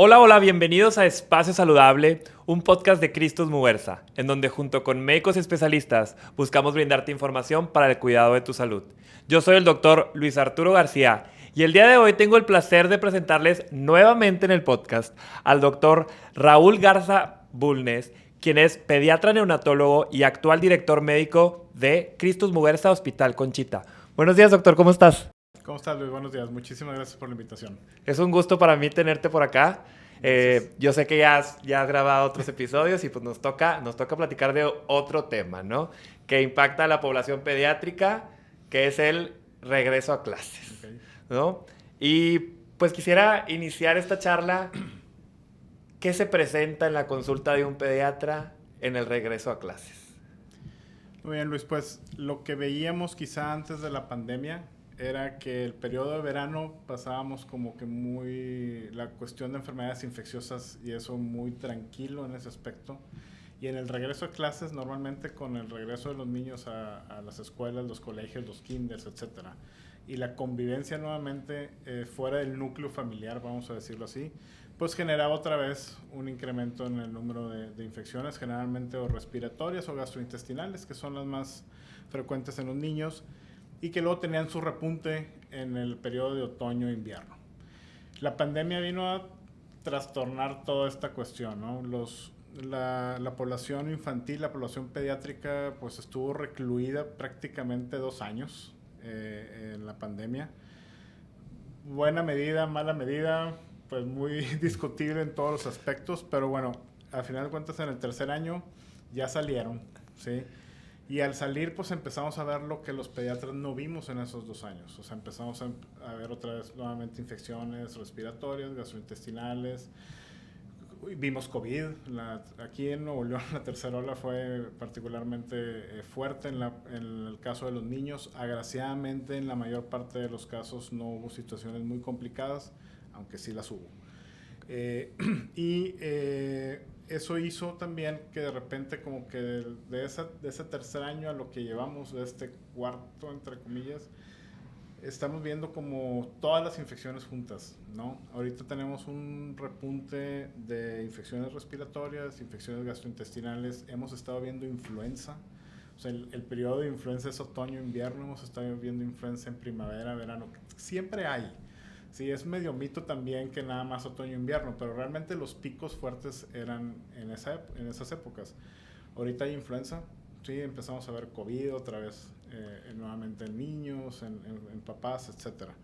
Hola, hola, bienvenidos a Espacio Saludable, un podcast de Cristus Muguerza, en donde junto con médicos especialistas buscamos brindarte información para el cuidado de tu salud. Yo soy el doctor Luis Arturo García y el día de hoy tengo el placer de presentarles nuevamente en el podcast al doctor Raúl Garza Bulnes, quien es pediatra neonatólogo y actual director médico de Cristus Muguerza Hospital Conchita. Buenos días, doctor, ¿cómo estás? ¿Cómo estás, Luis? Buenos días. Muchísimas gracias por la invitación. Es un gusto para mí tenerte por acá. Gracias. Yo sé que ya has grabado otros episodios y pues nos toca platicar de otro tema, ¿no? Que impacta a la población pediátrica, que es el regreso a clases, Okay. ¿no? Y pues quisiera iniciar esta charla. ¿Qué se presenta en la consulta de un pediatra en el regreso a clases? Muy bien, Luis. Pues lo que veíamos quizá antes de la pandemia era que el periodo de verano pasábamos como que la cuestión de enfermedades infecciosas y eso muy tranquilo en ese aspecto. Y en el regreso a clases, normalmente con el regreso de los niños a las escuelas, los colegios, los kinders, etcétera, y la convivencia nuevamente fuera del núcleo familiar, vamos a decirlo así, pues generaba otra vez un incremento en el número de infecciones, generalmente o respiratorias o gastrointestinales, que son las más frecuentes en los niños, y que luego tenían su repunte en el periodo de otoño e invierno. La pandemia vino a trastornar toda esta cuestión, ¿no? La población infantil, la población pediátrica, pues estuvo recluida prácticamente 2 años en la pandemia. Buena medida, mala medida, pues muy discutible en todos los aspectos, pero bueno, al final de cuentas en el tercer año ya salieron, ¿sí? Y al salir, pues empezamos a ver lo que los pediatras no vimos en esos 2 años. O sea, empezamos a ver otra vez nuevamente infecciones respiratorias, gastrointestinales. Vimos COVID. Aquí en Nuevo León la tercera ola fue particularmente fuerte en el caso de los niños. Agraciadamente, en la mayor parte de los casos no hubo situaciones muy complicadas, aunque sí las hubo. Eh, y eso hizo también que de repente como que de ese tercer año a lo que llevamos, de este cuarto, entre comillas, estamos viendo como todas las infecciones juntas, ¿no? Ahorita tenemos un repunte de infecciones respiratorias, infecciones gastrointestinales, hemos estado viendo influenza. O sea, el periodo de influenza es otoño-invierno, hemos estado viendo influenza en primavera, verano. Siempre hay. Sí, es medio mito también que nada más otoño-invierno, pero realmente los picos fuertes eran en esas épocas. Ahorita hay influenza, sí, empezamos a ver COVID otra vez, nuevamente en niños, en papás, etcétera.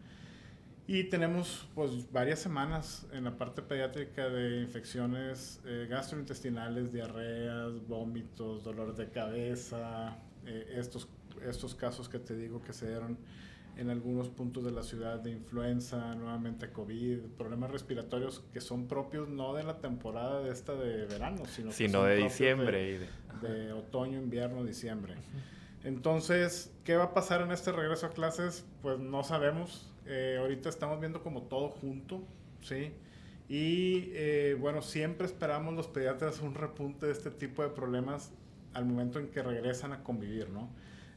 Y tenemos pues varias semanas en la parte pediátrica de infecciones gastrointestinales, diarreas, vómitos, dolor de cabeza, estos casos que te digo que se dieron en algunos puntos de la ciudad de influenza, nuevamente COVID, problemas respiratorios que son propios no de la temporada de esta de verano, sino que son de propios diciembre. de otoño, invierno, diciembre. Entonces, ¿qué va a pasar en este regreso a clases? Pues no sabemos. Ahorita estamos viendo como todo junto, ¿sí? Y bueno, siempre esperamos los pediatras un repunte de este tipo de problemas al momento en que regresan a convivir, ¿no?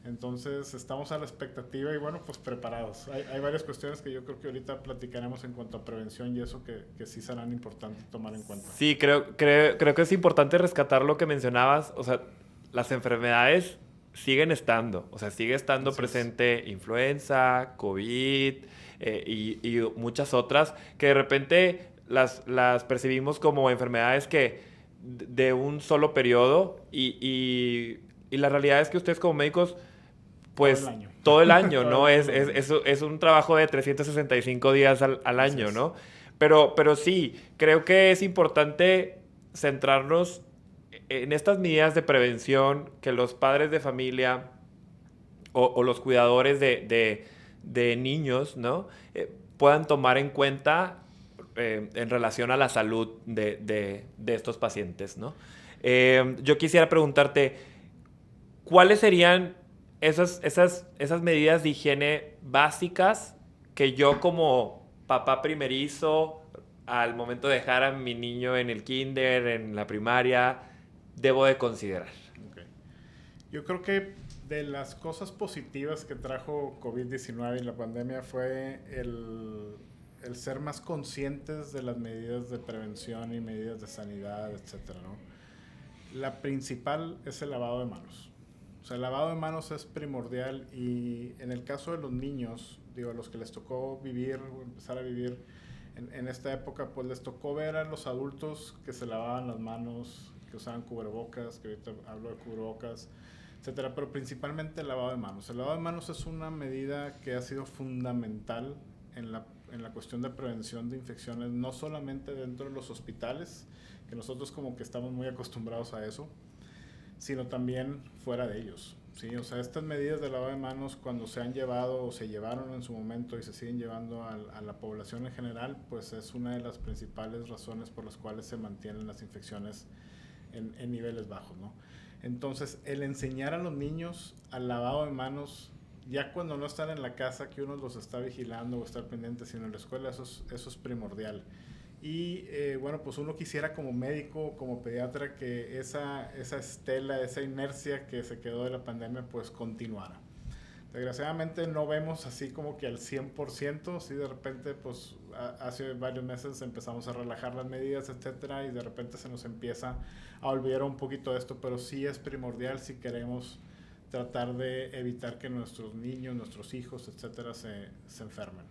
Entonces estamos a la expectativa y bueno, pues preparados. Hay varias cuestiones que yo creo que ahorita platicaremos en cuanto a prevención y eso que sí serán importantes tomar en cuenta. Sí, creo que es importante rescatar lo que mencionabas. O sea, las enfermedades siguen estando. O sea, sigue estando presente influenza, COVID y muchas otras que de repente las percibimos como enfermedades que de un solo periodo y la realidad es que ustedes como médicos pues todo el año, ¿no? Es un trabajo de 365 días al año, ¿no? Pero sí, creo que es importante centrarnos en estas medidas de prevención que los padres de familia o los cuidadores de niños, ¿no? Puedan tomar en cuenta en relación a la salud de estos pacientes, ¿no? Yo quisiera preguntarte, ¿cuáles serían esas medidas de higiene básicas que yo como papá primerizo, al momento de dejar a mi niño en el kinder, en la primaria, debo de considerar? Okay. Yo creo que de las cosas positivas que trajo COVID-19 y la pandemia fue el ser más conscientes de las medidas de prevención y medidas de sanidad, etcétera, ¿no? La principal es el lavado de manos. O sea, el lavado de manos es primordial y en el caso de los niños, digo, a los que les tocó vivir o empezar a vivir en esta época, pues les tocó ver a los adultos que se lavaban las manos, que usaban cubrebocas, que ahorita hablo de cubrebocas, etcétera, pero principalmente el lavado de manos. El lavado de manos es una medida que ha sido fundamental en la cuestión de prevención de infecciones, no solamente dentro de los hospitales, que nosotros como que estamos muy acostumbrados a eso, sino también fuera de ellos. ¿Sí? O sea, estas medidas de lavado de manos cuando se han llevado o se llevaron en su momento y se siguen llevando a la población en general, pues es una de las principales razones por las cuales se mantienen las infecciones en niveles bajos, ¿no? Entonces, el enseñar a los niños al lavado de manos, ya cuando no están en la casa, que uno los está vigilando o estar pendiente, sino en la escuela, eso es primordial. Y bueno, pues uno quisiera como médico, como pediatra, que esa estela, esa inercia que se quedó de la pandemia, pues continuara. Desgraciadamente no vemos así como que al 100%, sí de repente pues hace varios meses empezamos a relajar las medidas, etcétera, y de repente se nos empieza a olvidar un poquito de esto, pero sí es primordial si queremos tratar de evitar que nuestros niños, nuestros hijos, etcétera, se enfermen.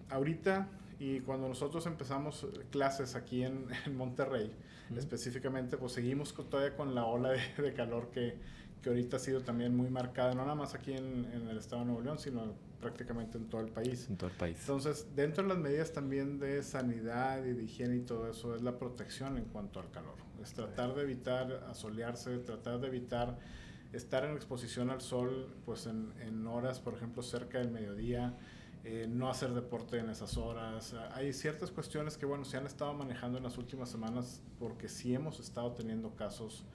Ahorita, y cuando nosotros empezamos clases aquí en Monterrey, específicamente, pues seguimos todavía con la ola de calor que ahorita ha sido también muy marcada, no nada más aquí en el estado de Nuevo León, sino prácticamente en todo el país. En todo el país. Entonces, dentro de las medidas también de sanidad y de higiene y todo eso, es la protección en cuanto al calor. Es tratar de evitar asolearse, tratar de evitar estar en exposición al sol, pues en horas, por ejemplo, cerca del mediodía, no hacer deporte en esas horas. Hay ciertas cuestiones que, bueno, se han estado manejando en las últimas semanas porque sí hemos estado teniendo casos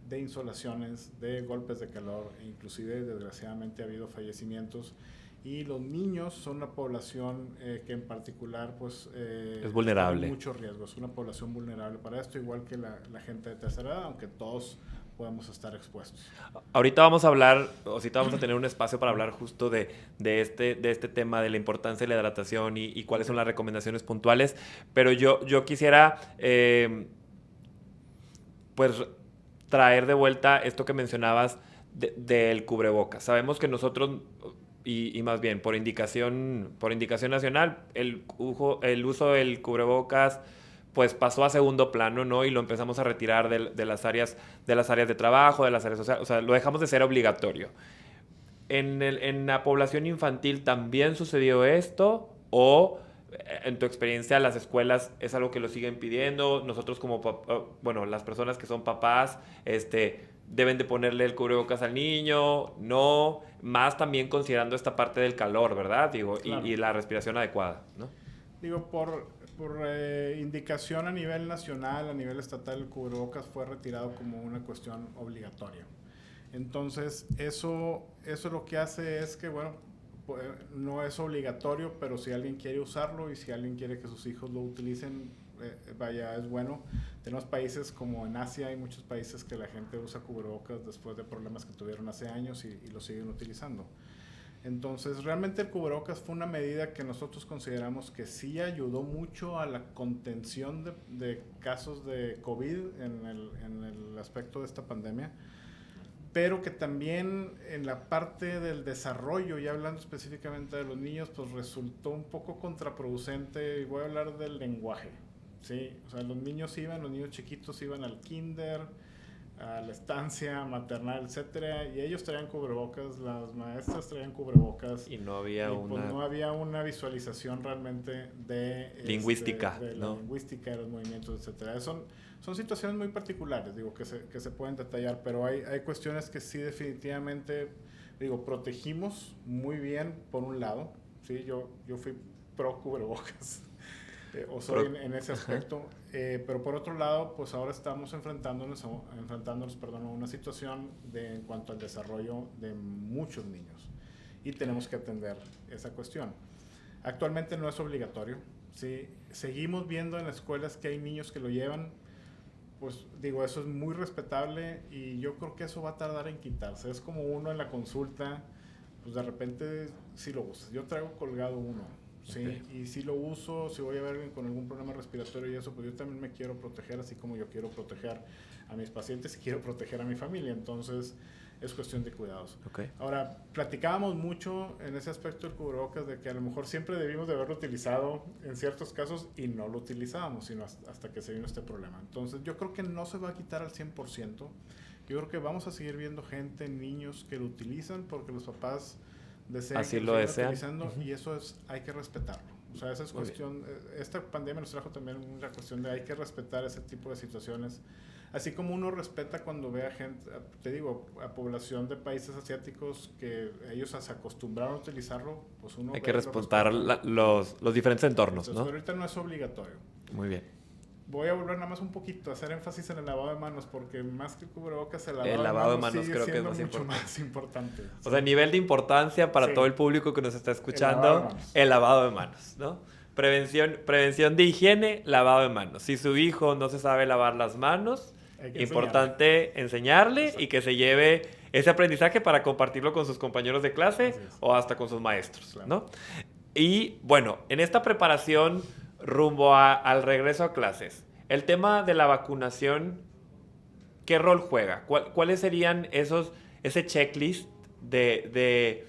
de insolaciones, de golpes de calor, e inclusive desgraciadamente ha habido fallecimientos. Y los niños son una población que en particular pues es vulnerable. Tiene mucho riesgo, es una población vulnerable para esto, igual que la gente de tercera edad, aunque todos podemos estar expuestos. Ahorita vamos a hablar, o ahorita vamos a tener un espacio para hablar justo de este tema, de la importancia de la hidratación y cuáles son las recomendaciones puntuales, pero yo quisiera pues traer de vuelta esto que mencionabas del cubrebocas. Sabemos que nosotros, y más bien por indicación nacional, el uso del cubrebocas pues pasó a segundo plano, ¿no? Y lo empezamos a retirar de las áreas de trabajo, de las áreas sociales, o sea, lo dejamos de ser obligatorio. ¿En la población infantil también sucedió esto? ¿O en tu experiencia las escuelas es algo que lo siguen pidiendo? Nosotros como, bueno, las personas que son papás, deben de ponerle el cubrebocas al niño, no, más también considerando esta parte del calor, ¿verdad? Digo, claro. y la respiración adecuada, ¿no? Digo, por indicación a nivel nacional, a nivel estatal, el cubrebocas fue retirado como una cuestión obligatoria. Entonces, eso lo que hace es que, bueno, no es obligatorio, pero si alguien quiere usarlo y si alguien quiere que sus hijos lo utilicen, vaya, es bueno. Tenemos países como en Asia, hay muchos países que la gente usa cubrebocas después de problemas que tuvieron hace años y lo siguen utilizando. Entonces, realmente el cubrebocas fue una medida que nosotros consideramos que sí ayudó mucho a la contención de casos de COVID en el aspecto de esta pandemia, pero que también en la parte del desarrollo, ya hablando específicamente de los niños, pues resultó un poco contraproducente, y voy a hablar del lenguaje, ¿sí? O sea, los niños chiquitos iban al kinder, a la estancia maternal, etcétera, y ellos traían cubrebocas, las maestras traían cubrebocas, y no había no había una visualización realmente de lingüística, de la lingüística de los movimientos, etcétera. Son situaciones muy particulares, digo, que se pueden detallar, pero hay cuestiones que sí definitivamente, digo, protegimos muy bien por un lado, sí, yo fui pro cubrebocas. O soy en ese aspecto, pero por otro lado, pues ahora estamos enfrentándonos a una situación en cuanto al desarrollo de muchos niños y tenemos que atender esa cuestión. Actualmente no es obligatorio, ¿sí? Seguimos viendo en las escuelas que hay niños que lo llevan, pues digo, eso es muy respetable y yo creo que eso va a tardar en quitarse. Es como uno en la consulta, pues de repente sí lo usas. Yo traigo colgado uno. ¿sí? Okay. Y si lo uso, si voy a ver a alguien con algún problema respiratorio y eso, pues yo también me quiero proteger, así como yo quiero proteger a mis pacientes y quiero proteger a mi familia. Entonces, es cuestión de cuidados. Okay. Ahora, platicábamos mucho en ese aspecto del cubrebocas de que a lo mejor siempre debimos de haberlo utilizado en ciertos casos y no lo utilizábamos, sino hasta que se vino este problema. Entonces, yo creo que no se va a quitar al 100%. Yo creo que vamos a seguir viendo gente, niños que lo utilizan porque los papás desean así que lo desean. Utilizando, y eso hay que respetarlo. O sea, esa es cuestión, esta pandemia nos trajo también una cuestión de hay que respetar ese tipo de situaciones. Así como uno respeta cuando ve a gente, te digo, a población de países asiáticos que ellos se acostumbraron a utilizarlo, pues uno... Hay que respetar los diferentes entornos, entonces, ¿no? pero ahorita no es obligatorio. Muy bien. Voy a volver nada más un poquito a hacer énfasis en el lavado de manos, porque más que cubrebocas, el lavado de manos sigue creo que es mucho más importante. O sea, nivel de importancia para todo el público que nos está escuchando, el lavado de manos, ¿no? Prevención de higiene, lavado de manos. Si su hijo no se sabe lavar las manos, importante enseñarle y que se lleve ese aprendizaje para compartirlo con sus compañeros de clase o hasta con sus maestros, claro, ¿no? Y bueno, en esta preparación rumbo al regreso a clases, el tema de la vacunación, ¿qué rol juega? ¿Cuáles serían ese checklist de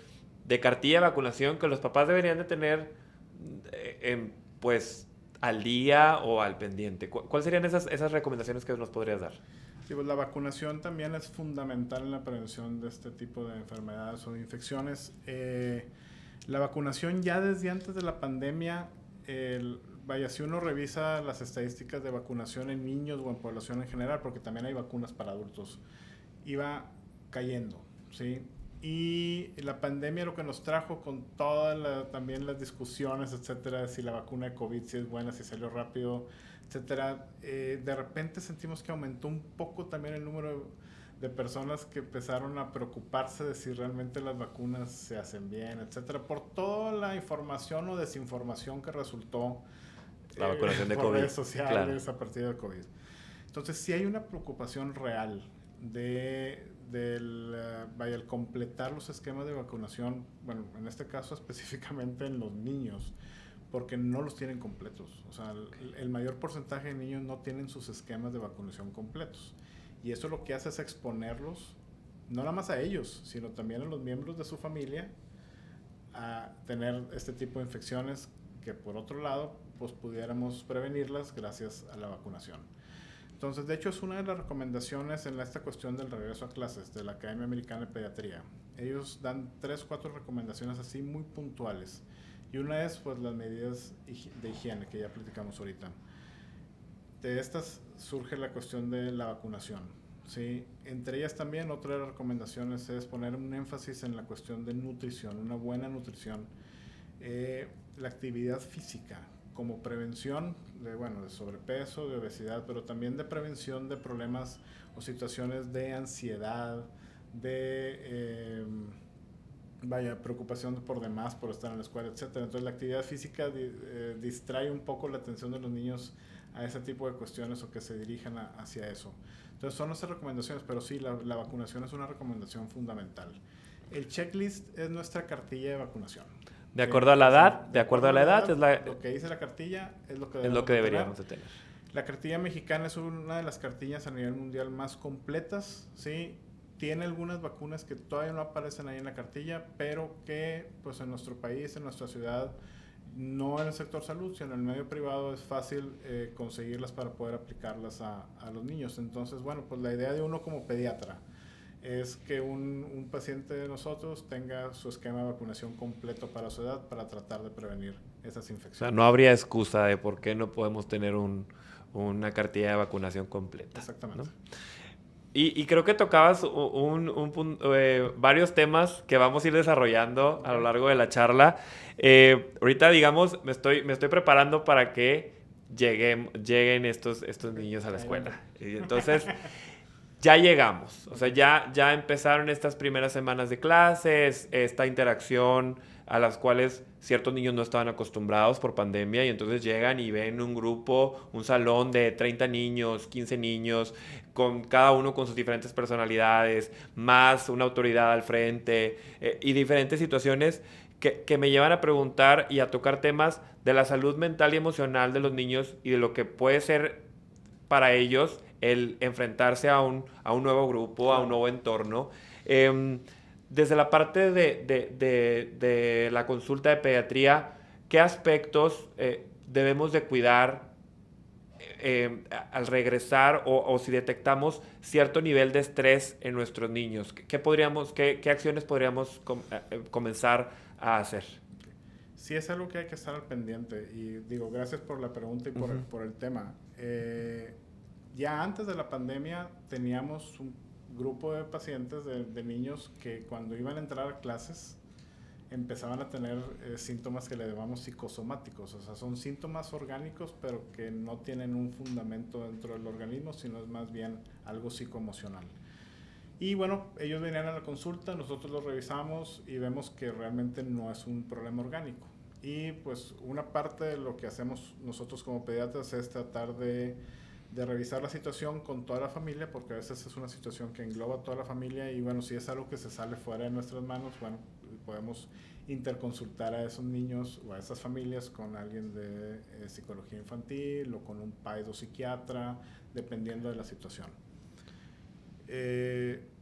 cartilla de vacunación que los papás deberían de tener pues al día o al pendiente? ¿Cuáles serían esas recomendaciones que nos podrías dar? Sí, pues la vacunación también es fundamental en la prevención de este tipo de enfermedades o de infecciones. La vacunación ya desde antes de la pandemia, si uno revisa las estadísticas de vacunación en niños o en población en general, porque también hay vacunas para adultos, iba cayendo, ¿sí? Y la pandemia lo que nos trajo con todas también las discusiones, etcétera, de si la vacuna de COVID si es buena, si salió rápido, etcétera, de repente sentimos que aumentó un poco también el número de personas que empezaron a preocuparse de si realmente las vacunas se hacen bien, etcétera, por toda la información o desinformación que resultó la vacunación de por COVID, redes sociales, claro, a partir del COVID. Entonces sí hay una preocupación real el completar los esquemas de vacunación, bueno, en este caso específicamente en los niños, porque no los tienen completos. O sea, el mayor porcentaje de niños no tienen sus esquemas de vacunación completos. Y eso lo que hace es exponerlos, no nada más a ellos, sino también a los miembros de su familia, a tener este tipo de infecciones que por otro lado, pues pudiéramos prevenirlas gracias a la vacunación. Entonces, de hecho, es una de las recomendaciones en esta cuestión del regreso a clases de la Academia Americana de Pediatría. Ellos dan 3 o 4 recomendaciones así muy puntuales. Y una es, pues, las medidas de higiene que ya platicamos ahorita. De estas surge la cuestión de la vacunación, ¿sí? Entre ellas también, otra de las recomendaciones es poner un énfasis en la cuestión de nutrición, una buena nutrición. La actividad física como prevención de sobrepeso, de obesidad, pero también de prevención de problemas o situaciones de ansiedad, de preocupación por demás, por estar en la escuela, etcétera. Entonces la actividad física distrae un poco la atención de los niños a ese tipo de cuestiones o que se dirijan hacia eso. Entonces son nuestras recomendaciones, pero sí, la vacunación es una recomendación fundamental. El checklist es nuestra cartilla de vacunación. De acuerdo a la edad, lo que dice la cartilla es lo que deberíamos de tener. La cartilla mexicana es una de las cartillas a nivel mundial más completas, ¿sí? Tiene algunas vacunas que todavía no aparecen ahí en la cartilla, pero que pues en nuestro país, en nuestra ciudad, no en el sector salud, sino en el medio privado es fácil conseguirlas para poder aplicarlas a los niños. Entonces, bueno, pues la idea de uno como pediatra es que un paciente de nosotros tenga su esquema de vacunación completo para su edad para tratar de prevenir esas infecciones. O sea, no habría excusa de por qué no podemos tener una cartilla de vacunación completa, exactamente, ¿no? Y creo que tocabas varios temas que vamos a ir desarrollando a lo largo de la charla. Ahorita, digamos, me estoy preparando para que lleguen estos niños a la escuela. Y entonces, ya llegamos. O sea, ya empezaron estas primeras semanas de clases, esta interacción a las cuales ciertos niños no estaban acostumbrados por pandemia y entonces llegan y ven un grupo, un salón de 30 niños, 15 niños, con cada uno con sus diferentes personalidades, más una autoridad al frente y diferentes situaciones que me llevan a preguntar y a tocar temas de la salud mental y emocional de los niños y de lo que puede ser para ellos el enfrentarse a un nuevo grupo, Claro. a un nuevo entorno. Desde la parte de la consulta de pediatría, ¿qué aspectos debemos de cuidar al regresar o si detectamos cierto nivel de estrés en nuestros niños? ¿Qué acciones podríamos comenzar a hacer? Sí, es algo que hay que estar al pendiente. Y digo, gracias por la pregunta y por el tema. Ya antes de la pandemia teníamos un grupo de pacientes, de niños, que cuando iban a entrar a clases empezaban a tener síntomas que le llamamos psicosomáticos. O sea, son síntomas orgánicos, pero que no tienen un fundamento dentro del organismo, sino es más bien algo psicoemocional. Y bueno, ellos venían a la consulta, nosotros los revisamos y vemos que realmente no es un problema orgánico. Y pues una parte de lo que hacemos nosotros como pediatras es tratar de revisar la situación con toda la familia, porque a veces es una situación que engloba a toda la familia y bueno, si es algo que se sale fuera de nuestras manos, bueno, podemos interconsultar a esos niños o a esas familias con alguien de psicología infantil o con un psiquiatra, dependiendo de la situación.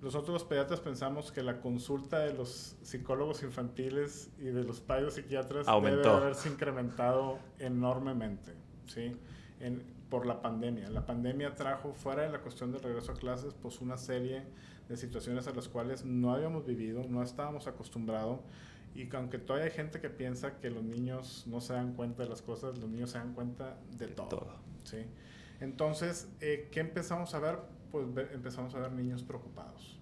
Nosotros los pediatras pensamos que la consulta de los psicólogos infantiles y de los psiquiatras aumentó. debe haberse incrementado enormemente, ¿sí? Por la pandemia. La pandemia trajo, fuera de la cuestión del regreso a clases, pues una serie de situaciones a las cuales no habíamos vivido, no estábamos acostumbrados, y que aunque todavía hay gente que piensa que los niños no se dan cuenta de las cosas, los niños se dan cuenta de todo. ¿Sí? Entonces, ¿qué empezamos a ver? Pues empezamos a ver niños preocupados.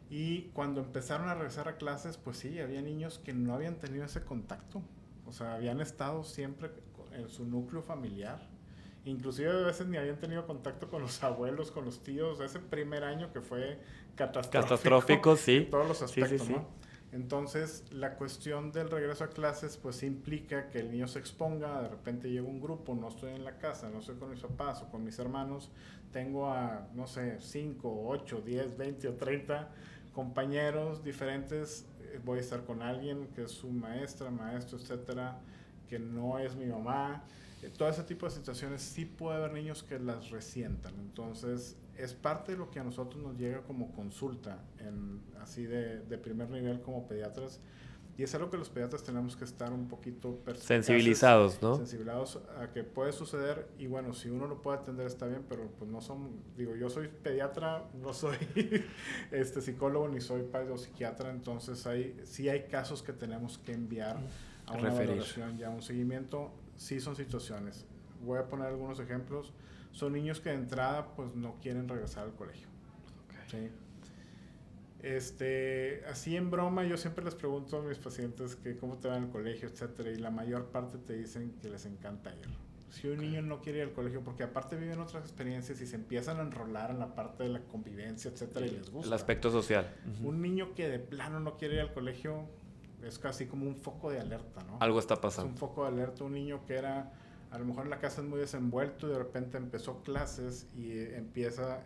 Y cuando empezaron a regresar a clases, pues sí, había niños que no habían tenido ese contacto. O sea, habían estado siempre en su núcleo familiar. Inclusive a veces ni habían tenido contacto con los abuelos, con los tíos. Ese primer año que fue catastrófico sí. en todos los aspectos, sí, sí. ¿no? Entonces, la cuestión del regreso a clases, pues implica que el niño se exponga. De repente llega un grupo, no estoy en la casa, no estoy con mis papás o con mis hermanos. Tengo a, no sé, 5, 8, 10, 20 o 30 compañeros diferentes. Voy a estar con alguien que es su maestra, maestro, etcétera, que no es mi mamá. Todo ese tipo de situaciones sí puede haber niños que las resientan. Entonces, es parte de lo que a nosotros nos llega como consulta, así de primer nivel como pediatras. Y es algo que los pediatras tenemos que estar un poquito sensibilizados, ¿no? Sensibilizados a que puede suceder. Y bueno, si uno lo puede atender está bien, pero pues no son, digo, yo soy pediatra, no soy psicólogo ni soy psiquiatra, entonces sí hay casos que tenemos que enviar a una valoración y a un seguimiento. Sí son situaciones. Voy a poner algunos ejemplos. Son niños que de entrada pues no quieren regresar al colegio. Okay. ¿Sí? Así en broma yo siempre les pregunto a mis pacientes que cómo te va en el colegio, etcétera, y la mayor parte te dicen que les encanta ir. Si un niño no quiere ir al colegio, porque aparte viven otras experiencias y se empiezan a enrolar en la parte de la convivencia, etcétera, y les gusta. El aspecto social. Un niño que de plano no quiere ir al colegio es casi como un foco de alerta, ¿no? Algo está pasando. Es un foco de alerta. Un niño que era, a lo mejor en la casa es muy desenvuelto y de repente empezó clases y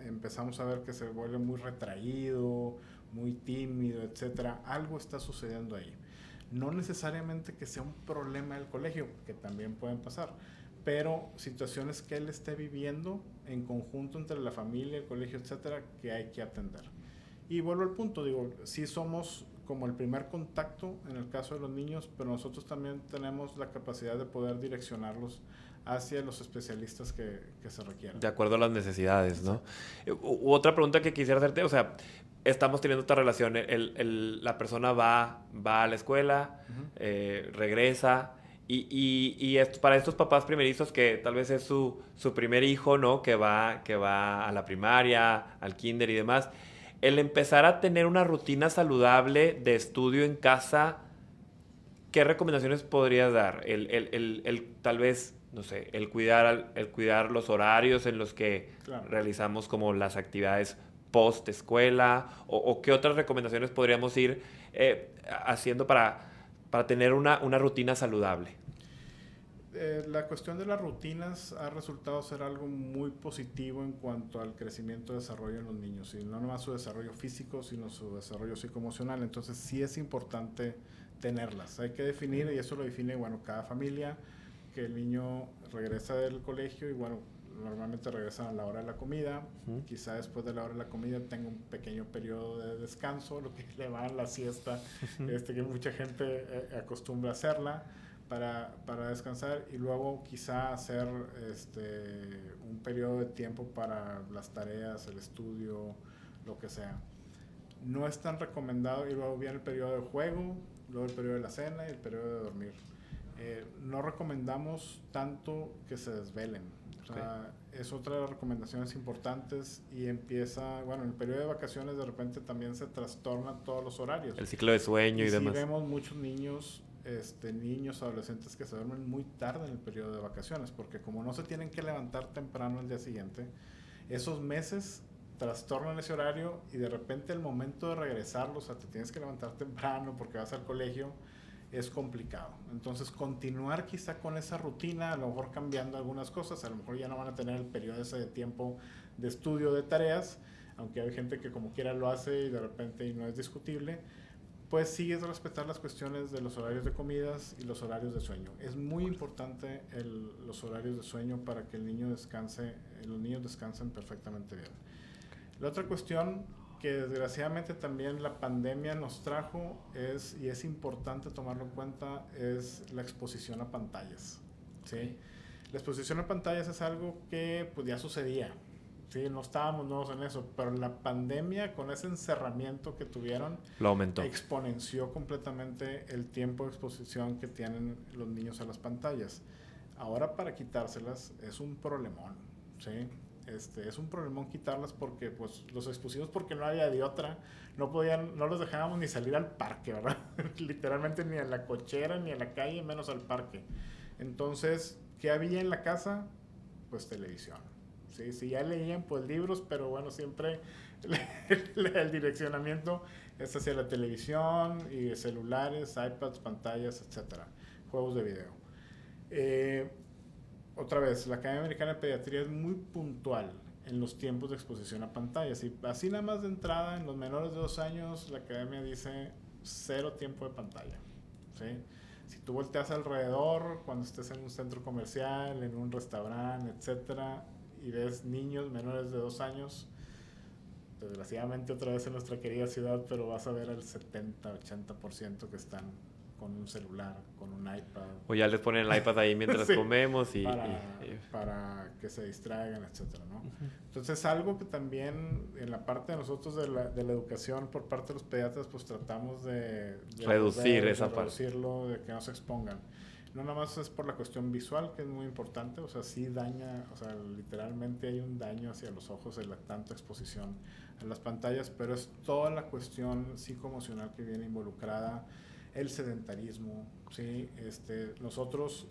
empezamos a ver que se vuelve muy retraído, muy tímido, etcétera. Algo está sucediendo ahí. No necesariamente que sea un problema del colegio, que también pueden pasar, pero situaciones que él esté viviendo en conjunto entre la familia, el colegio, etcétera, que hay que atender. Y vuelvo al punto, digo, sí somos como el primer contacto en el caso de los niños, pero nosotros también tenemos la capacidad de poder direccionarlos hacia los especialistas que se requieran. De acuerdo a las necesidades, ¿no? Otra pregunta que quisiera hacerte, o sea, estamos teniendo esta relación, la persona va a la escuela, regresa, y para estos papás primerizos que tal vez es su primer hijo, ¿no? Que va a la primaria, al kinder y demás, el empezar a tener una rutina saludable de estudio en casa, ¿qué recomendaciones podrías dar? Tal vez, no sé, el cuidar los horarios en los que realizamos como las actividades post escuela, o qué otras recomendaciones podríamos ir haciendo para tener una rutina saludable. La cuestión de las rutinas ha resultado ser algo muy positivo en cuanto al crecimiento y desarrollo en los niños, y no nomás su desarrollo físico, sino su desarrollo psicoemocional. Entonces sí es importante tenerlas. Hay que definir, y eso lo define, bueno, cada familia, que el niño regresa del colegio y, bueno, normalmente regresan a la hora de la comida. Quizá después de la hora de la comida tenga un pequeño periodo de descanso, lo que le va a la siesta, que mucha gente acostumbra a hacerla para descansar, y luego quizá hacer un periodo de tiempo para las tareas, el estudio, lo que sea. No es tan recomendado, y luego viene el periodo de juego, luego el periodo de la cena y el periodo de dormir. No recomendamos tanto que se desvelen. O sea, es otra de las recomendaciones importantes, y empieza, bueno, en el periodo de vacaciones de repente también se trastornan todos los horarios. El ciclo de sueño y demás. Sí, vemos muchos niños, adolescentes que se duermen muy tarde en el periodo de vacaciones, porque como no se tienen que levantar temprano el día siguiente, esos meses trastornan ese horario, y de repente el momento de regresarlos, o sea, te tienes que levantar temprano porque vas al colegio, es complicado. Entonces, continuar quizá con esa rutina, a lo mejor cambiando algunas cosas, a lo mejor ya no van a tener el periodo ese de tiempo de estudio de tareas, aunque hay gente que como quiera lo hace y de repente y no es discutible, pues sigues respetar las cuestiones de los horarios de comidas y los horarios de sueño. Es muy importante los horarios de sueño para que el niño descanse, los niños descansen perfectamente bien. La otra cuestión que desgraciadamente también la pandemia nos trajo y es importante tomarlo en cuenta, es la exposición a pantallas, ¿sí? La exposición a pantallas es algo que pues ya sucedía, ¿sí? No estábamos nuevos en eso, pero la pandemia, con ese encerramiento que tuvieron, lo aumentó. Exponenció completamente el tiempo de exposición que tienen los niños a las pantallas. Ahora, para quitárselas es un problemón, ¿sí? Es un problemón quitarlas, porque pues los expusimos porque no había de otra. No los dejábamos ni salir al parque, ¿verdad? Literalmente ni a la cochera, ni a la calle, menos al parque. Entonces, ¿qué había en la casa? Pues televisión. Sí, sí, ya leían pues libros, pero bueno, siempre el direccionamiento es hacia la televisión y celulares, iPads, pantallas, etcétera, juegos de video. Otra vez, la Academia Americana de Pediatría es muy puntual en los tiempos de exposición a pantallas, y así nada más de entrada, en los menores de 2 años, la Academia dice 0 tiempo de pantalla, ¿sí? Si tú volteas alrededor, cuando estés en un centro comercial, en un restaurante, etcétera, y ves niños menores de 2 años, desgraciadamente otra vez en nuestra querida ciudad, pero vas a ver el 70-80% que están con un celular, con un iPad. O ya les ponen el iPad ahí mientras sí, comemos para que se distraigan, etcétera, ¿no? Entonces, algo que también en la parte de nosotros de la educación por parte de los pediatras, pues tratamos de reducirlo, de que no se expongan. No nada más es por la cuestión visual, que es muy importante, o sea, sí daña, o sea, literalmente hay un daño hacia los ojos de la tanta exposición a las pantallas, pero es toda la cuestión psicoemocional que viene involucrada, el sedentarismo, ¿sí? Nosotros,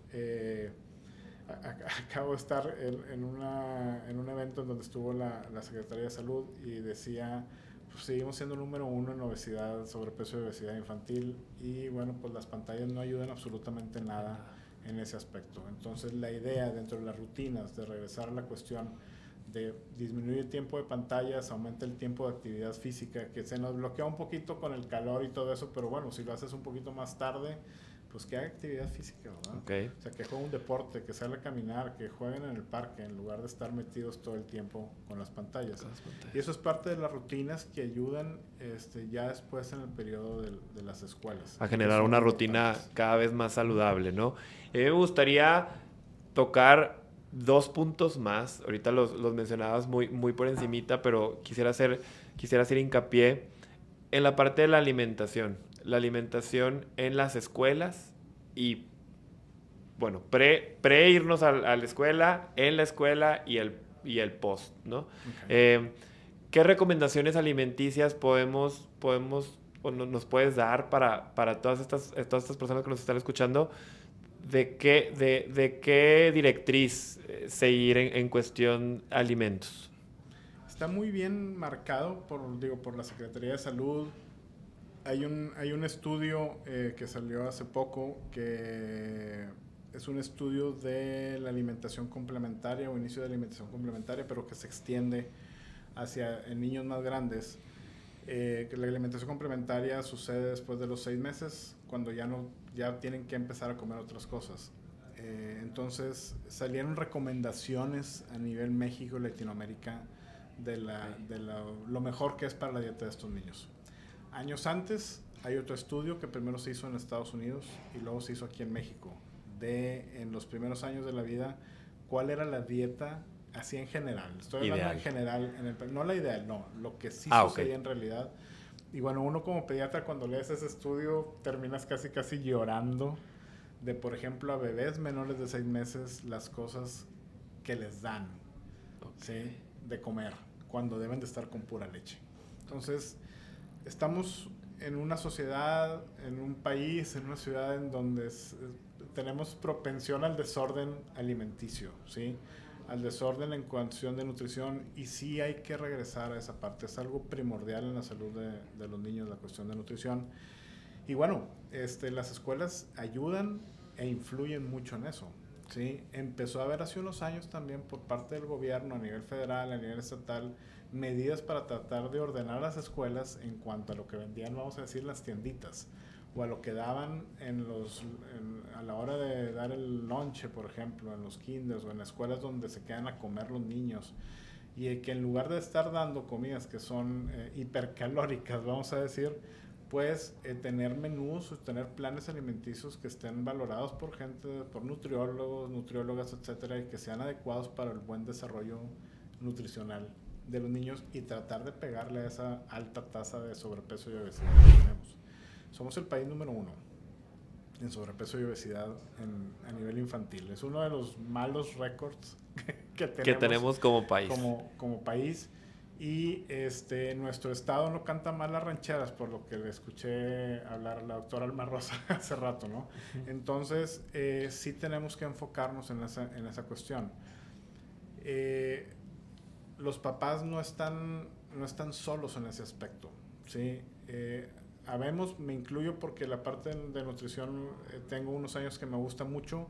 acabo de estar en un evento en donde estuvo la Secretaría de Salud, y decía, pues seguimos siendo número 1 en obesidad, sobrepeso y obesidad infantil, y bueno, pues las pantallas no ayudan absolutamente nada en ese aspecto. Entonces, la idea dentro de las rutinas de regresar a la cuestión de disminuir el tiempo de pantallas, aumenta el tiempo de actividad física, que se nos bloquea un poquito con el calor y todo eso, pero bueno, si lo haces un poquito más tarde, pues que haga actividad física, ¿verdad? Okay. O sea, que juegue un deporte, que salga a caminar, que jueguen en el parque, en lugar de estar metidos todo el tiempo con las pantallas. Y eso es parte de las rutinas que ayudan ya después en el periodo de las escuelas. A generar una rutina cada vez más saludable, ¿no? Me gustaría tocar 2 puntos más. Ahorita los mencionabas muy por encimita, pero quisiera hacer hincapié en la parte de la alimentación. La alimentación en las escuelas y, bueno, pre irnos a la escuela, en la escuela y el post, ¿no? Okay. ¿Qué recomendaciones alimenticias nos puedes dar para todas estas personas que nos están escuchando? ¿De qué directriz seguir en cuestión alimentos? Está muy bien marcado por la Secretaría de Salud. Hay un estudio que salió hace poco, que es un estudio de la alimentación complementaria o inicio de alimentación complementaria, pero que se extiende hacia niños más grandes. Que la alimentación complementaria sucede después de los 6 meses, cuando ya tienen que empezar a comer otras cosas. Entonces salieron recomendaciones a nivel México y Latinoamérica de lo mejor que es para la dieta de estos niños. Años antes hay otro estudio que primero se hizo en Estados Unidos y luego se hizo aquí en México, en los primeros años de la vida, cuál era la dieta así en general. Estoy hablando en general, no la ideal, no, lo que sí sucedía en realidad. Y bueno, uno como pediatra cuando lees ese estudio terminas casi llorando de, por ejemplo, a bebés menores de 6 meses las cosas que les dan, ¿sí? De comer, cuando deben de estar con pura leche. Entonces, estamos en una sociedad, en un país, en una ciudad en donde tenemos propensión al desorden alimenticio, ¿sí? Al desorden en cuestión de nutrición, y sí hay que regresar a esa parte. Es algo primordial en la salud de los niños, la cuestión de nutrición. Y bueno, las escuelas ayudan e influyen mucho en eso, ¿sí? Empezó a haber hace unos años también por parte del gobierno a nivel federal, a nivel estatal, medidas para tratar de ordenar las escuelas en cuanto a lo que vendían, vamos a decir, las tienditas, o a lo que daban a la hora de dar el lonche, por ejemplo, en los kinders o en las escuelas donde se quedan a comer los niños. Y que en lugar de estar dando comidas que son hipercalóricas, vamos a decir, pues tener menús, tener planes alimenticios que estén valorados por gente, por nutriólogos, nutriólogas, etcétera, y que sean adecuados para el buen desarrollo nutricional de los niños, y tratar de pegarle a esa alta tasa de sobrepeso y obesidad que tenemos. Somos el país número 1 en sobrepeso y obesidad a nivel infantil. Es uno de los malos récords que tenemos como país. Como país. Y nuestro estado no canta mal las rancheras, por lo que le escuché hablar a la doctora Alma Rosa hace rato, ¿no? Entonces, sí tenemos que enfocarnos en esa cuestión. Los papás no están solos en ese aspecto, ¿sí? Habemos, me incluyo porque la parte de nutrición tengo unos años que me gusta mucho,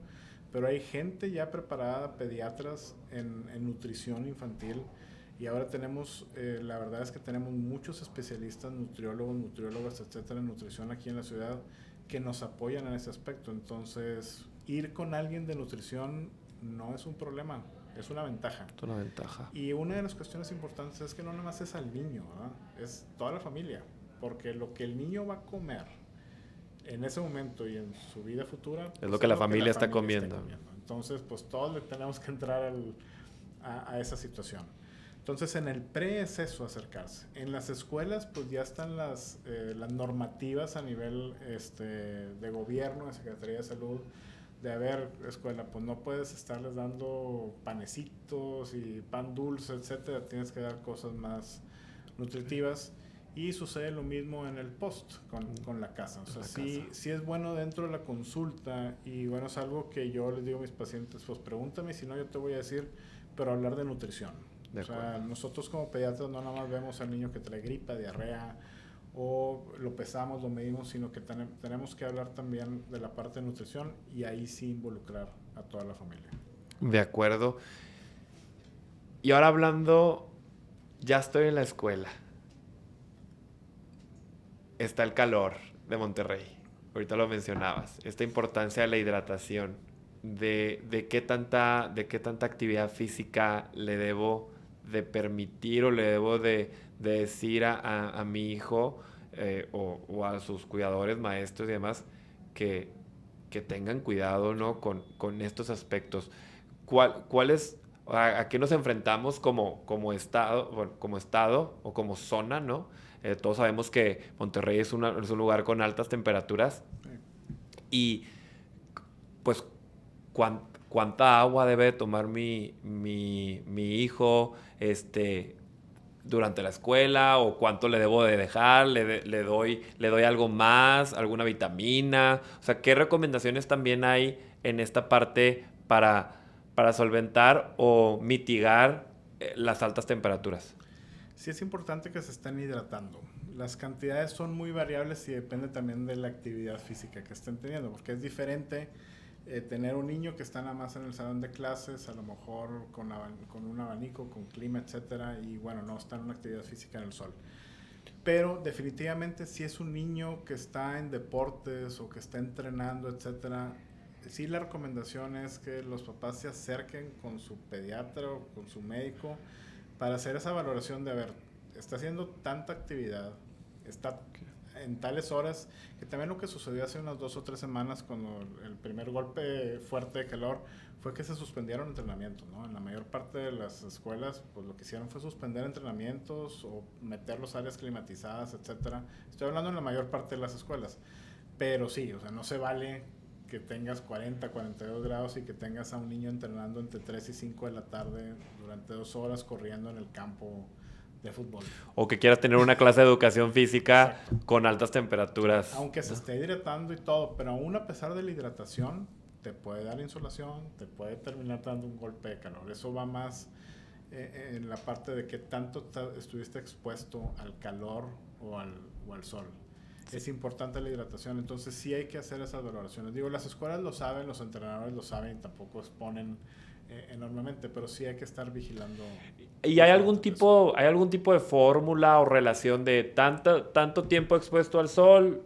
pero hay gente ya preparada, pediatras en nutrición infantil, y ahora tenemos, la verdad es que tenemos muchos especialistas, nutriólogos, nutriólogas, etcétera, en nutrición aquí en la ciudad que nos apoyan en ese aspecto. Entonces, ir con alguien de nutrición no es un problema, es una ventaja. Es una ventaja. Y una de las cuestiones importantes es que no nada más es al niño, ¿verdad? Es toda la familia. Porque lo que el niño va a comer en ese momento y en su vida futura es lo que la familia está comiendo. Entonces, pues todos le tenemos que entrar a esa situación. Entonces, en el pre es eso, acercarse. En las escuelas, pues ya están las normativas a nivel de gobierno, de Secretaría de Salud, de haber escuela, pues no puedes estarles dando panecitos y pan dulce, etcétera. Tienes que dar cosas más nutritivas. Y sucede lo mismo en el post con la casa. O sea, sí es bueno dentro de la consulta, y bueno, es algo que yo les digo a mis pacientes, pues pregúntame, si no yo te voy a decir, pero hablar de nutrición. O sea, nosotros como pediatras no nada más vemos al niño que trae gripa, diarrea, o lo pesamos, lo medimos, sino que tenemos que hablar también de la parte de nutrición, y ahí sí involucrar a toda la familia. De acuerdo. Y ahora hablando, ya estoy en la escuela. Está el calor de Monterrey. Ahorita lo mencionabas. Esta importancia de la hidratación. De qué tanta actividad física le debo de permitir o le debo de decir a mi hijo o a sus cuidadores, maestros y demás, que tengan cuidado, ¿no? con estos aspectos. ¿A qué nos enfrentamos como estado, o como zona, ¿no? Todos sabemos que Monterrey es un lugar con altas temperaturas. Y pues cuánta agua debe tomar mi hijo durante la escuela, o cuánto le debo de dejar, le doy algo más, alguna vitamina. O sea, ¿qué recomendaciones también hay en esta parte para solventar o mitigar las altas temperaturas? Sí, es importante que se estén hidratando. Las cantidades son muy variables y depende también de la actividad física que estén teniendo, porque es diferente tener un niño que está nada más en el salón de clases, a lo mejor con un abanico, con clima, etcétera, y bueno, no está en una actividad física en el sol. Pero definitivamente si es un niño que está en deportes o que está entrenando, etcétera, sí la recomendación es que los papás se acerquen con su pediatra o con su médico para hacer esa valoración de, a ver, está haciendo tanta actividad, está en tales horas, que también lo que sucedió hace unas 2 o 3 semanas cuando el primer golpe fuerte de calor fue que se suspendieron entrenamientos, ¿no? En la mayor parte de las escuelas, pues lo que hicieron fue suspender entrenamientos o meter los áreas climatizadas, etcétera. Estoy hablando en la mayor parte de las escuelas, pero sí, o sea, no se vale que tengas 40, 42 grados y que tengas a un niño entrenando entre 3 y 5 de la tarde durante 2 horas corriendo en el campo de fútbol. O que quieras tener una clase de educación física con altas temperaturas. Aunque se esté hidratando y todo, pero aún a pesar de la hidratación, te puede dar insolación, te puede terminar dando un golpe de calor. Eso va más en la parte de que tanto estuviste expuesto al calor o al sol. Sí. Es importante la hidratación, entonces sí hay que hacer esas valoraciones. Digo, las escuelas lo saben, los entrenadores lo saben y tampoco exponen enormemente, pero sí hay que estar vigilando. ¿Y hay algún tipo de fórmula o relación de tanto tiempo expuesto al sol,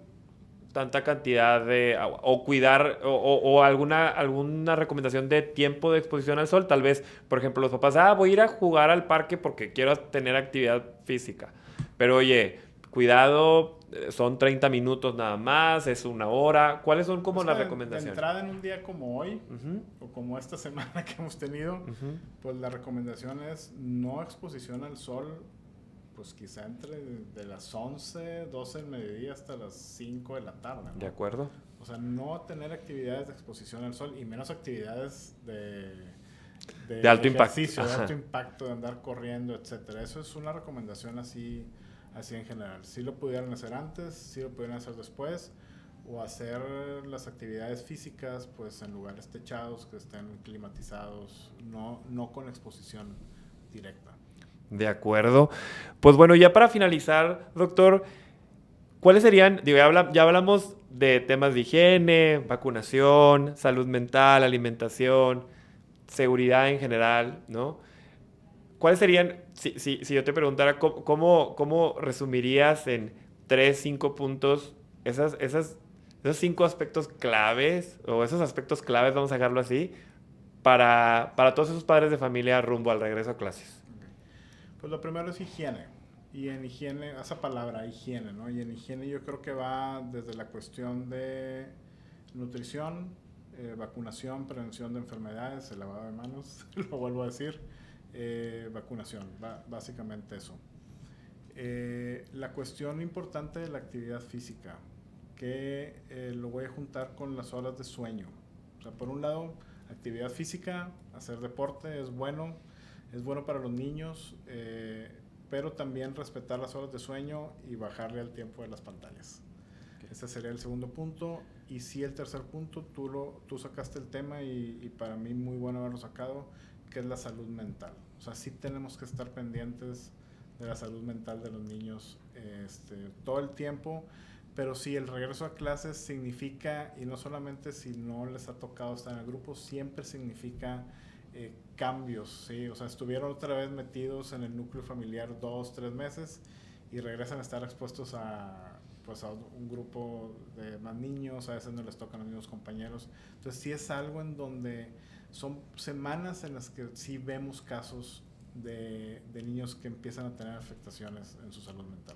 tanta cantidad de, o cuidar, o alguna recomendación de tiempo de exposición al sol? Tal vez, por ejemplo, los papás, voy a ir a jugar al parque porque quiero tener actividad física. Pero oye, cuidado, son 30 minutos nada más, es 1 hora. ¿Cuáles son como las recomendaciones? De entrada, en un día como hoy, o como esta semana que hemos tenido, pues la recomendación es no exposición al sol, pues quizá entre de las 11, 12 del mediodía hasta las 5 de la tarde, ¿no? De acuerdo. O sea, no tener actividades de exposición al sol y menos actividades de alto ejercicio, impacto. de alto impacto, de andar corriendo, etcétera. Eso es una recomendación así en general. Si lo pudieran hacer antes, si lo pudieran hacer después, o hacer las actividades físicas pues en lugares techados que estén climatizados, no con exposición directa. De acuerdo. Pues bueno, ya para finalizar, doctor, ¿cuáles serían? Digo, ya hablamos de temas de higiene, vacunación, salud mental, alimentación, seguridad en general, ¿no? ¿Cuáles serían, si yo te preguntara, cómo resumirías en 3, 5 puntos esos 5 aspectos claves, o esos aspectos claves, vamos a dejarlo así, para todos esos padres de familia rumbo al regreso a clases? Pues lo primero es higiene. Y en higiene, esa palabra, higiene, ¿no? Y en higiene yo creo que va desde la cuestión de nutrición, vacunación, prevención de enfermedades, el lavado de manos, lo vuelvo a decir, vacunación, básicamente eso. La cuestión importante de la actividad física, que lo voy a juntar con las horas de sueño. O sea, por un lado, actividad física, hacer deporte es bueno para los niños, pero también respetar las horas de sueño y bajarle al tiempo de las pantallas. Okay. Ese sería el segundo punto. Y sí, el tercer punto, tú sacaste el tema y para mí muy bueno haberlo sacado, que es la salud mental. O sea, sí tenemos que estar pendientes de la salud mental de los niños todo el tiempo, pero sí, el regreso a clases significa, y no solamente si no les ha tocado estar en el grupo, siempre significa cambios, ¿sí? O sea, estuvieron otra vez metidos en el núcleo familiar 2, 3 meses y regresan a estar expuestos a un grupo de más niños, a veces no les tocan los mismos compañeros. Entonces sí es algo en donde son semanas en las que sí vemos casos de niños que empiezan a tener afectaciones en su salud mental.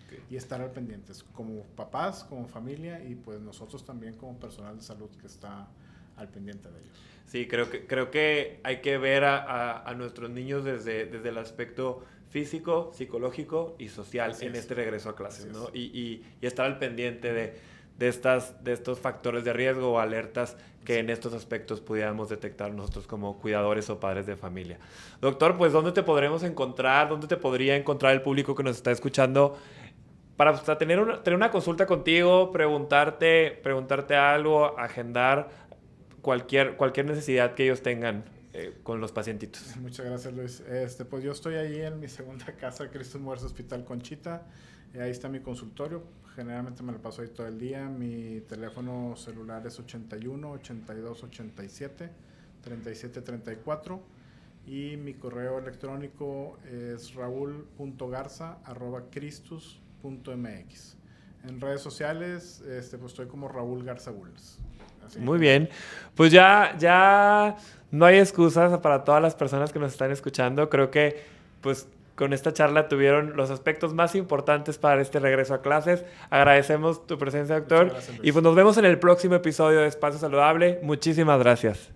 Okay. Y estar al pendientes como papás, como familia y pues nosotros también como personal de salud que está al pendiente de ellos. Sí, creo que hay que ver a nuestros niños desde el aspecto físico, psicológico y social en este regreso a clases, ¿no? Y estar al pendiente de estos factores de riesgo o alertas que en estos aspectos pudiéramos detectar nosotros como cuidadores o padres de familia. Doctor, pues ¿dónde te podremos encontrar? ¿Dónde te podría encontrar el público que nos está escuchando para tener una consulta contigo, preguntarte algo, agendar cualquier necesidad que ellos tengan con los pacientitos? Muchas gracias, Luis. Pues yo estoy ahí en mi segunda casa, Cristo Muerto Hospital Conchita. Ahí está mi consultorio. Generalmente me lo paso ahí todo el día. Mi teléfono celular es 81 82 87 37 34 y mi correo electrónico es raul.garza@cristus.mx. .mx. En redes sociales, pues estoy como Raúl Garza Bulnes. Muy bien. Pues ya no hay excusas para todas las personas que nos están escuchando. Creo que pues con esta charla tuvieron los aspectos más importantes para este regreso a clases. Agradecemos tu presencia, doctor. Muchas gracias, Luis. Y pues nos vemos en el próximo episodio de Espacio Saludable. Muchísimas gracias.